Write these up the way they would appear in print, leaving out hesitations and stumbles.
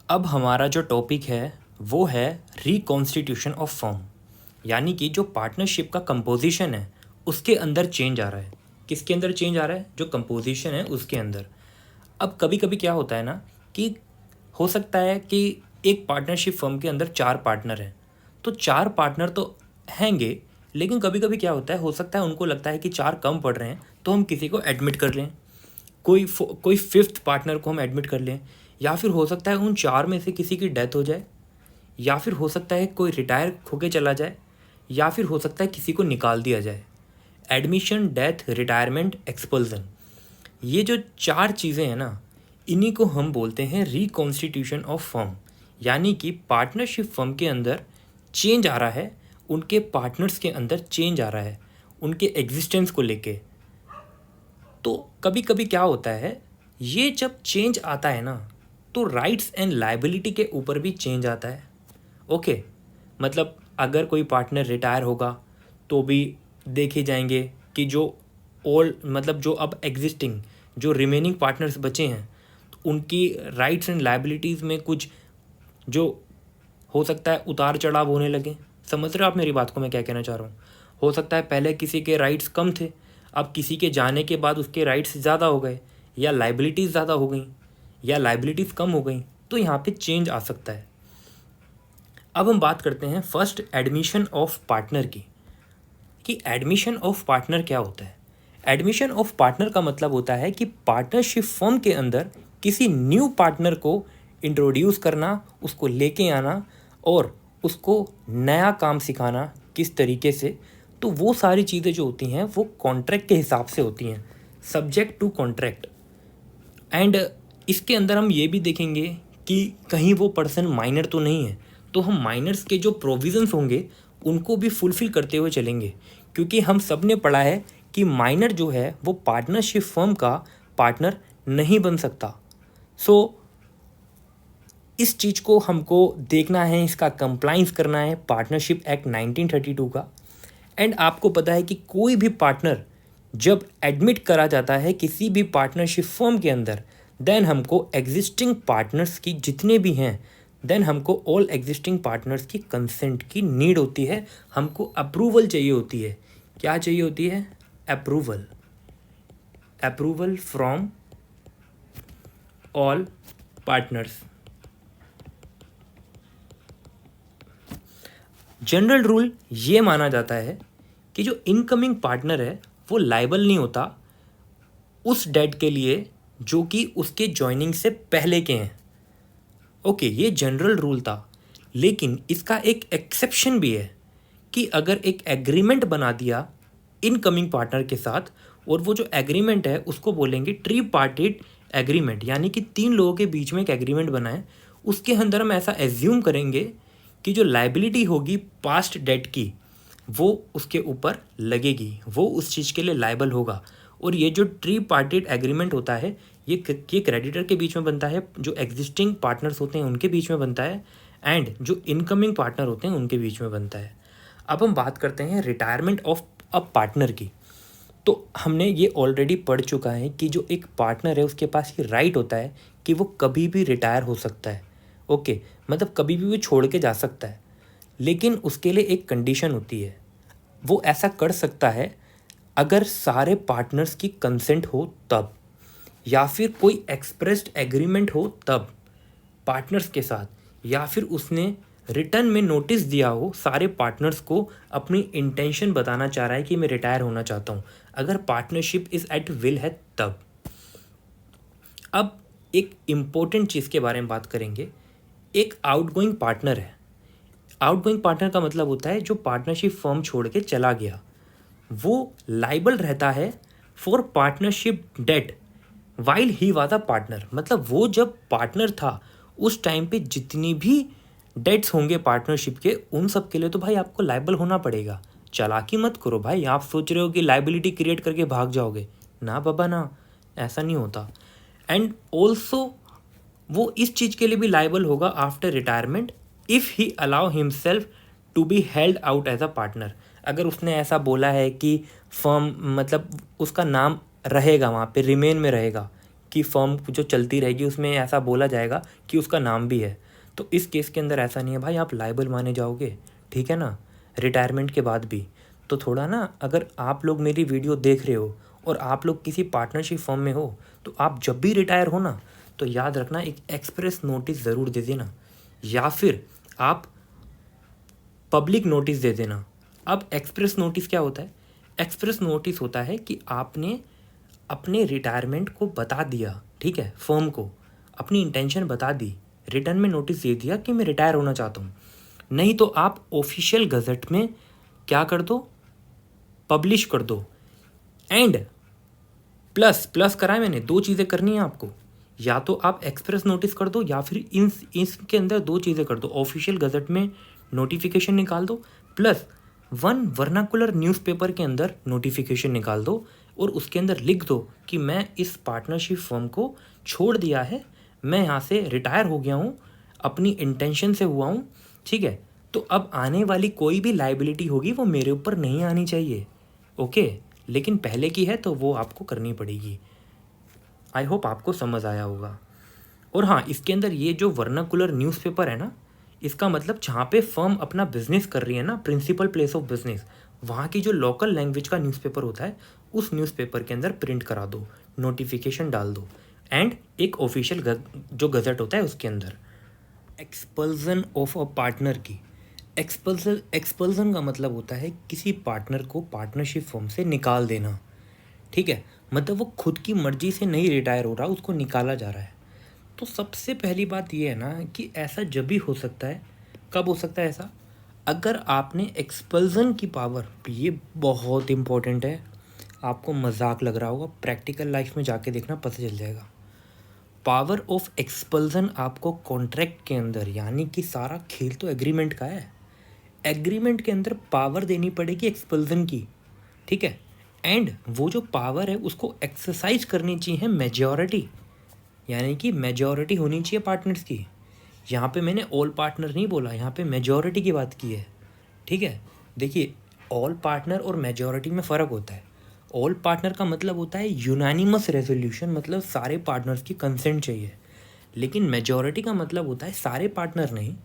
अब हमारा जो टॉपिक है वो है रिकॉन्स्टिट्यूशन ऑफ फर्म, यानी कि जो पार्टनरशिप का कंपोजिशन है उसके अंदर चेंज आ रहा है। किसके अंदर चेंज आ रहा है? जो कंपोजिशन है उसके अंदर। अब कभी कभी क्या होता है ना कि हो सकता है कि एक पार्टनरशिप फर्म के अंदर 4 पार्टनर हैं, तो 4 पार्टनर तो हैंगे, लेकिन कभी कभी क्या होता है, हो सकता है उनको लगता है कि 4 कम पड़ रहे हैं तो हम किसी को एडमिट कर लें, कोई फिफ्थ पार्टनर को हम एडमिट कर लें, या फिर हो सकता है उन 4 में से किसी की डेथ हो जाए, या फिर हो सकता है कोई रिटायर होके चला जाए, या फिर हो सकता है किसी को निकाल दिया जाए। एडमिशन, डेथ, रिटायरमेंट, एक्सपल्सन, ये जो 4 चीज़ें हैं ना, इन्हीं को हम बोलते हैं रिकॉन्स्टिट्यूशन ऑफ फर्म, यानी कि पार्टनरशिप फर्म के अंदर चेंज आ रहा है, उनके पार्टनर्स के अंदर चेंज आ रहा है, उनके एग्जिस्टेंस को लेके। तो कभी कभी क्या होता है, ये जब चेंज आता है ना, तो राइट्स एंड लायबिलिटी के ऊपर भी चेंज आता है। ओके, मतलब अगर कोई पार्टनर रिटायर होगा तो भी देखे जाएंगे कि जो मतलब जो अब एग्जिस्टिंग जो रिमेनिंग पार्टनर्स बचे हैं, तो उनकी राइट्स एंड लायबिलिटीज़ में कुछ जो हो सकता है उतार चढ़ाव होने लगे। समझ रहे हो आप मेरी बात को, मैं क्या कहना चाह रहा हूँ? हो सकता है पहले किसी के राइट्स कम थे, अब किसी के जाने के बाद उसके राइट्स ज़्यादा हो गए, या लाइबिलिटीज़ ज़्यादा हो गई, या लाइबिलिटीज़ कम हो गई, तो यहाँ पे चेंज आ सकता है। अब हम बात करते हैं फर्स्ट एडमिशन ऑफ पार्टनर की, कि एडमिशन ऑफ पार्टनर क्या होता है। एडमिशन ऑफ पार्टनर का मतलब होता है कि पार्टनरशिप फर्म के अंदर किसी न्यू पार्टनर को इंट्रोड्यूस करना, उसको लेके आना और उसको नया काम सिखाना किस तरीके से। तो वो सारी चीज़ें जो होती हैं वो कॉन्ट्रैक्ट के हिसाब से होती हैं, सब्जेक्ट टू कॉन्ट्रैक्ट। एंड इसके अंदर हम ये भी देखेंगे कि कहीं वो पर्सन माइनर तो नहीं है, तो हम माइनर्स के जो प्रोविज़न्स होंगे उनको भी फुलफ़िल करते हुए चलेंगे, क्योंकि हम सब ने पढ़ा है कि माइनर जो है वो पार्टनरशिप फर्म का पार्टनर नहीं बन सकता। सो इस चीज़ को हमको देखना है, इसका कंप्लाइंस करना है पार्टनरशिप एक्ट 1932 का। एंड आपको पता है कि कोई भी पार्टनर जब एडमिट करा जाता है किसी भी पार्टनरशिप फर्म के अंदर, देन हमको एग्जिस्टिंग पार्टनर्स की जितने भी हैं, देन हमको ऑल एग्जिस्टिंग पार्टनर्स की कंसेंट की नीड होती है, हमको अप्रूवल चाहिए होती है। क्या चाहिए होती है? Approval. Approval from all partners. General rule ये माना जाता है कि जो इनकमिंग पार्टनर है वो लायबल नहीं होता उस डेट के लिए जो कि उसके ज्वाइनिंग से पहले के हैं। ओके, ये जनरल रूल था, लेकिन इसका एक एक्सेप्शन भी है कि अगर एक एग्रीमेंट बना दिया इनकमिंग पार्टनर के साथ, और वो जो एग्रीमेंट है उसको बोलेंगे ट्री पार्टिड एग्रीमेंट, यानी कि 3 लोगों के बीच में एक एग्रीमेंट बना है, उसके अंदर हम ऐसा एज्यूम करेंगे कि जो लाइबिलिटी होगी पास्ट डेट की वो उसके ऊपर लगेगी, वो उस चीज़ के लिए लाइबल होगा। और ये जो ट्री पार्टिड एग्रीमेंट होता है ये क्रेडिटर के बीच में बनता है, जो एग्जिस्टिंग पार्टनर्स होते हैं उनके बीच में बनता है, एंड जो इनकमिंग पार्टनर होते हैं उनके बीच में बनता है। अब हम बात करते हैं रिटायरमेंट ऑफ अ पार्टनर की। तो हमने ये ऑलरेडी पढ़ चुका है कि जो एक पार्टनर है उसके पास ये राइट होता है कि वो कभी भी रिटायर हो सकता है। ओके, मतलब कभी भी वो छोड़ के जा सकता है, लेकिन उसके लिए एक कंडीशन होती है। वो ऐसा कर सकता है अगर सारे पार्टनर्स की कंसेंट हो तब, या फिर कोई एक्सप्रेस्ड एग्रीमेंट हो तब पार्टनर्स के साथ, या फिर उसने रिटर्न में नोटिस दिया हो सारे पार्टनर्स को, अपनी इंटेंशन बताना चाह रहा है कि मैं रिटायर होना चाहता हूँ, अगर पार्टनरशिप इज़ एट विल है तब। अब एक इम्पोर्टेंट चीज़ के बारे में बात करेंगे। एक आउटगोइंग पार्टनर है। आउटगोइंग पार्टनर का मतलब होता है जो पार्टनरशिप फर्म छोड़ के चला गया, वो लाइबल रहता है for partnership debt while he was a partner. मतलब वो जब पार्टनर था उस टाइम पे जितनी भी डेट्स होंगे पार्टनरशिप के, उन सब के लिए तो भाई आपको लाइबल होना पड़ेगा। चालाकी मत करो भाई, आप सोच रहे हो कि लाइबिलिटी क्रिएट करके भाग जाओगे, ना बाबा ना, ऐसा नहीं होता। एंड ऑल्सो वो इस चीज़ के लिए भी लाइबल होगा after retirement if he allow himself to be held out as a partner. अगर उसने ऐसा बोला है कि फर्म, मतलब उसका नाम रहेगा वहाँ पे, रिमेन में रहेगा उसकी फर्म जो चलती रहेगी उसमें ऐसा बोला जाएगा कि उसका नाम भी है। तो इस केस के अंदर ऐसा नहीं है भाई, आप लायबल माने जाओगे, ठीक है ना, रिटायरमेंट के बाद भी। तो थोड़ा ना, अगर आप लोग मेरी वीडियो देख रहे हो और आप लोग किसी पार्टनरशिप फर्म में हो, तो आप जब भी रिटायर हो ना, तो याद रखना एक एक्सप्रेस नोटिस ज़रूर दे देना, या फिर आप पब्लिक नोटिस दे देना। अब एक्सप्रेस नोटिस क्या होता है? एक्सप्रेस नोटिस होता है कि आपने अपने रिटायरमेंट को बता दिया, ठीक है, फर्म को अपनी इंटेंशन बता दी, रिटर्न में नोटिस दे दिया कि मैं रिटायर होना चाहता हूँ। नहीं तो आप ऑफिशियल गज़ट में क्या कर दो, पब्लिश कर दो। एंड प्लस करा है मैंने, 2 चीज़ें करनी है आपको, या तो आप एक्सप्रेस नोटिस कर दो या फिर इसके अंदर 2 चीज़ें कर दो, ऑफिशियल गज़ट में नोटिफिकेशन निकाल दो, प्लस 1 वर्नाकुलर न्यूज़पेपर के अंदर नोटिफिकेशन निकाल दो और उसके अंदर लिख दो कि मैं इस पार्टनरशिप फर्म को छोड़ दिया है, मैं यहाँ से रिटायर हो गया हूँ, अपनी इंटेंशन से हुआ हूँ, ठीक है। तो अब आने वाली कोई भी लाइबिलिटी होगी वो मेरे ऊपर नहीं आनी चाहिए, ओके। लेकिन पहले की है तो वो आपको करनी पड़ेगी। आई होप आपको समझ आया होगा। और हाँ, इसके अंदर ये जो वर्नाकुलर न्यूज़पेपर है ना, इसका मतलब जहाँ पे फर्म अपना बिजनेस कर रही है ना, प्रिंसिपल प्लेस ऑफ बिजनेस, वहाँ की जो लोकल लैंग्वेज का न्यूज़पेपर होता है, उस न्यूज़पेपर के अंदर प्रिंट करा दो, नोटिफिकेशन डाल दो, एंड एक ऑफिशियल जो गज़ट होता है उसके अंदर। एक्सपल्जन ऑफ अ पार्टनर की, एक्सपल्जन का मतलब होता है किसी पार्टनर को पार्टनरशिप फर्म से निकाल देना, ठीक है। मतलब वो खुद की मर्जी से नहीं रिटायर हो रहा, उसको निकाला जा रहा है। तो सबसे पहली बात ये है ना कि ऐसा जब भी हो सकता है, कब हो सकता है ऐसा? अगर आपने एक्सपल्जन की पावर, ये बहुत इम्पोर्टेंट है, आपको मजाक लग रहा होगा, प्रैक्टिकल लाइफ में जाके देखना, पता चल जाएगा। पावर ऑफ एक्सपल्जन आपको कॉन्ट्रैक्ट के अंदर, यानी कि सारा खेल तो एग्रीमेंट का है, एग्रीमेंट के अंदर पावर देनी पड़ेगी एक्सपल्जन की, ठीक है। एंड वो जो पावर है उसको एक्सरसाइज करनी चाहिए मेजॉरिटी, यानी कि मेजॉरिटी होनी चाहिए पार्टनर्स की। यहाँ पे मैंने ऑल पार्टनर नहीं बोला, यहाँ पे मेजॉरिटी की बात की है, ठीक है। देखिए, ऑल पार्टनर और मेजॉरिटी में फ़र्क होता है। ऑल पार्टनर का मतलब होता है यूनानिमस रेजोल्यूशन, मतलब सारे पार्टनर्स की कंसेंट चाहिए। लेकिन मेजॉरिटी का मतलब होता है सारे पार्टनर नहीं,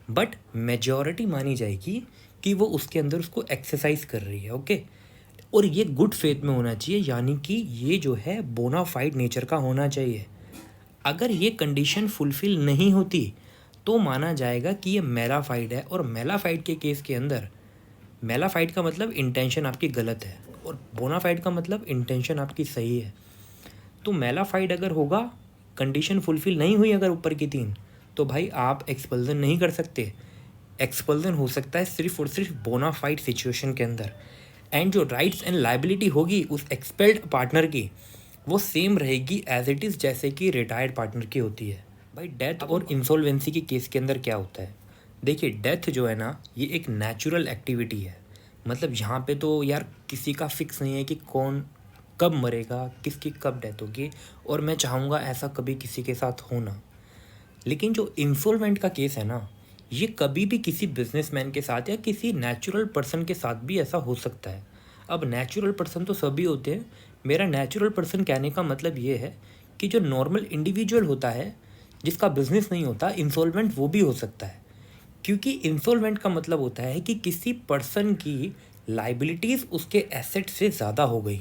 बट मेजॉरिटी मानी जाएगी कि वो उसके अंदर उसको एक्सरसाइज कर रही है, ओके। और ये गुड फेथ में होना चाहिए, यानी कि ये जो है बोनाफाइड नेचर का होना चाहिए। अगर ये कंडीशन फुलफिल नहीं होती तो माना जाएगा कि ये मेलाफाइड है। और मेलाफाइड के केस के अंदर, मेलाफाइड का मतलब इंटेंशन आपकी गलत है और बोनाफाइड का मतलब इंटेंशन आपकी सही है। तो मेलाफाइड अगर होगा, कंडीशन फुलफिल नहीं हुई अगर ऊपर की 3, तो भाई आप एक्सपल्जन नहीं कर सकते। एक्सपल्जन हो सकता है सिर्फ और सिर्फ बोनाफाइड सिचुएशन के अंदर। एंड जो राइट्स एंड लाइबिलिटी होगी उस एक्सपेल्ड पार्टनर की, वो सेम रहेगी एज इट इज़ जैसे कि रिटायर्ड पार्टनर की होती है। भाई डेथ और इंसॉल्वेंसी के केस के अंदर क्या होता है? देखिए, डेथ जो है ना, ये एक नेचुरल एक्टिविटी है। मतलब यहाँ पे तो यार किसी का फिक्स नहीं है कि कौन कब मरेगा, किसकी कब डेथ होगी, और मैं चाहूँगा ऐसा कभी किसी के साथ हो ना। लेकिन जो इंसॉल्वेंट का केस है ना, ये कभी भी किसी बिजनेसमैन के साथ या किसी नेचुरल पर्सन के साथ भी ऐसा हो सकता है। अब नेचुरल पर्सन तो सभी होते हैं, मेरा नेचुरल पर्सन कहने का मतलब ये है कि जो नॉर्मल इंडिविजुअल होता है जिसका बिजनेस नहीं होता, इंसॉल्वेंट वो भी हो सकता है। क्योंकि इंसॉल्वेंट का मतलब होता है कि किसी पर्सन की लाइबिलिटीज़ उसके एसेट से ज़्यादा हो गई,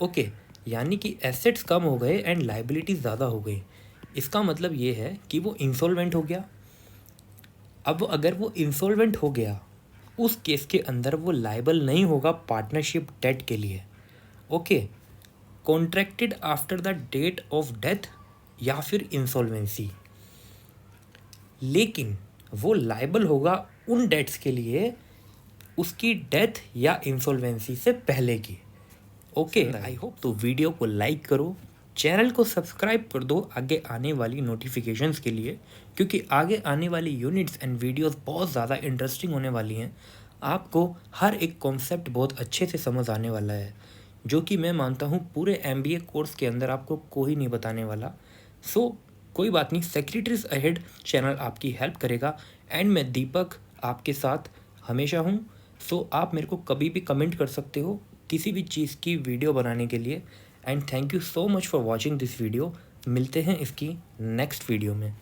ओके। यानी कि एसेट्स कम हो गए एंड लाइबिलिटीज़ ज़्यादा हो गई। इसका मतलब ये है कि वो इंसॉल्वेंट हो गया। अब अगर वो इंसॉल्वेंट हो गया, उस केस के अंदर वो लाइबल नहीं होगा पार्टनरशिप डेट के लिए, okay. Contracted after the date of death या फिर इंसॉल्वेंसी, लेकिन वो लाइबल होगा उन डेट्स के लिए उसकी डेथ या इंसॉल्वेंसी से पहले की, ओके। आई होप तो वीडियो को लाइक करो, चैनल को सब्सक्राइब कर दो आगे आने वाली नोटिफिकेशंस के लिए, क्योंकि आगे आने वाली यूनिट्स एंड वीडियोस बहुत ज़्यादा इंटरेस्टिंग होने वाली हैं। आपको हर एक कॉन्सेप्ट बहुत अच्छे से समझ आने वाला है, जो कि मैं मानता हूँ पूरे MBA कोर्स के अंदर आपको कोई नहीं बताने वाला। सो कोई बात नहीं, सेक्रेटरीज अहेड चैनल आपकी हेल्प करेगा। एंड मैं दीपक आपके साथ हमेशा हूँ। सो आप मेरे को कभी भी कमेंट कर सकते हो किसी भी चीज़ की वीडियो बनाने के लिए। And thank you so much for watching this video. मिलते हैं इसकी नेक्स्ट वीडियो में।